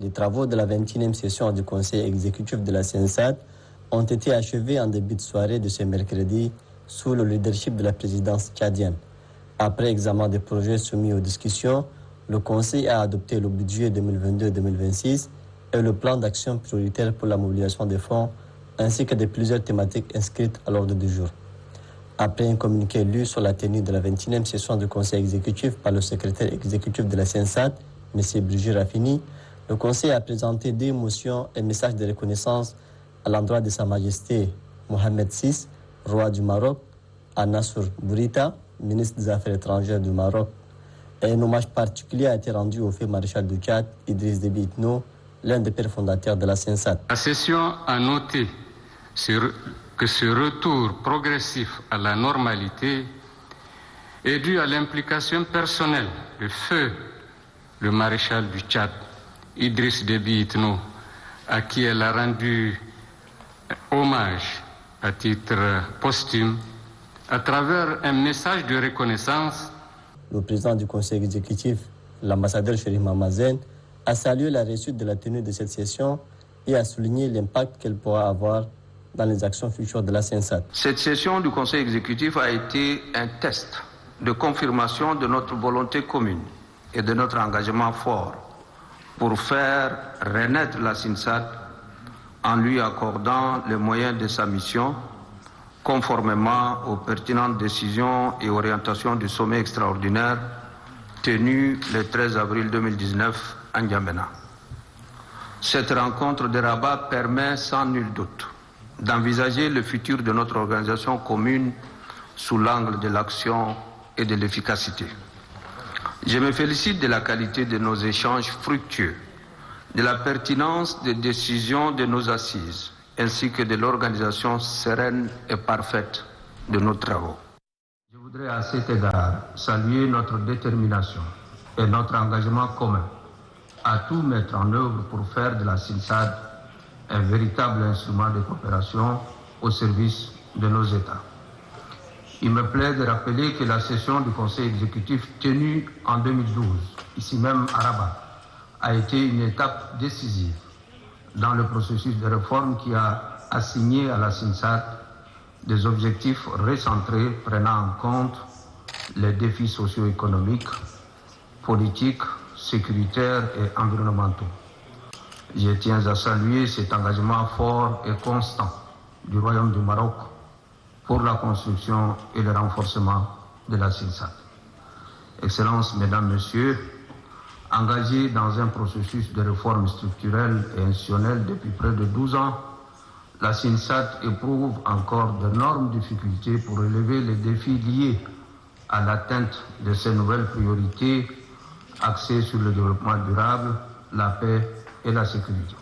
Les travaux de la 21e session du Conseil exécutif de la CNSAD ont été achevés en début de soirée de ce mercredi sous le leadership de la présidence tchadienne. Après examen des projets soumis aux discussions, le Conseil a adopté le budget 2022-2026 et le plan d'action prioritaire pour la mobilisation des fonds, ainsi que de plusieurs thématiques inscrites à l'ordre du jour. Après un communiqué lu sur la tenue de la 21e session du Conseil exécutif par le secrétaire exécutif de la CNSAD, M. Brigitte Raffini, le Conseil a présenté des motions et messages de reconnaissance à l'endroit de Sa Majesté Mohamed VI, roi du Maroc, à Nasser Bourita, ministre des Affaires étrangères du Maroc. Et un hommage particulier a été rendu au fait maréchal du Tchad, Idriss Déby Itno, l'un des pères fondateurs de la CNSAD. La session a noté que ce retour progressif à la normalité est dû à l'implication personnelle de feu le maréchal du Tchad, Idriss Déby Itno, à qui elle a rendu hommage à titre posthume à travers un message de reconnaissance. Le président du Conseil exécutif, l'ambassadeur Chérif Mamazen, a salué la réussite de la tenue de cette session et a souligné l'impact qu'elle pourra avoir dans les actions futures de la CNSAD. Cette session du Conseil exécutif a été un test de confirmation de notre volonté commune et de notre engagement fort pour faire renaître la CNSAD en lui accordant les moyens de sa mission, conformément aux pertinentes décisions et orientations du sommet extraordinaire tenu le 13 avril 2019 à N'Djamena. Cette rencontre de Rabat permet sans nul doute d'envisager le futur de notre organisation commune sous l'angle de l'action et de l'efficacité. Je me félicite de la qualité de nos échanges fructueux, de la pertinence des décisions de nos assises, ainsi que de l'organisation sereine et parfaite de nos travaux. Je voudrais à cet égard saluer notre détermination et notre engagement commun à tout mettre en œuvre pour faire de la CNSAD un véritable instrument de coopération au service de nos États. Il me plaît de rappeler que la session du Conseil exécutif tenue en 2012, ici même à Rabat, a été une étape décisive dans le processus de réforme qui a assigné à la CNSAD des objectifs recentrés prenant en compte les défis socio-économiques, politiques, sécuritaires et environnementaux. Je tiens à saluer cet engagement fort et constant du Royaume du Maroc pour la construction et le renforcement de la CNSAD. Excellences, Mesdames, Messieurs, engagés dans un processus de réforme structurelle et institutionnelle depuis près de 12 ans, la CNSAD éprouve encore d'énormes difficultés pour relever les défis liés à l'atteinte de ces nouvelles priorités axées sur le développement durable, la paix et la sécurité.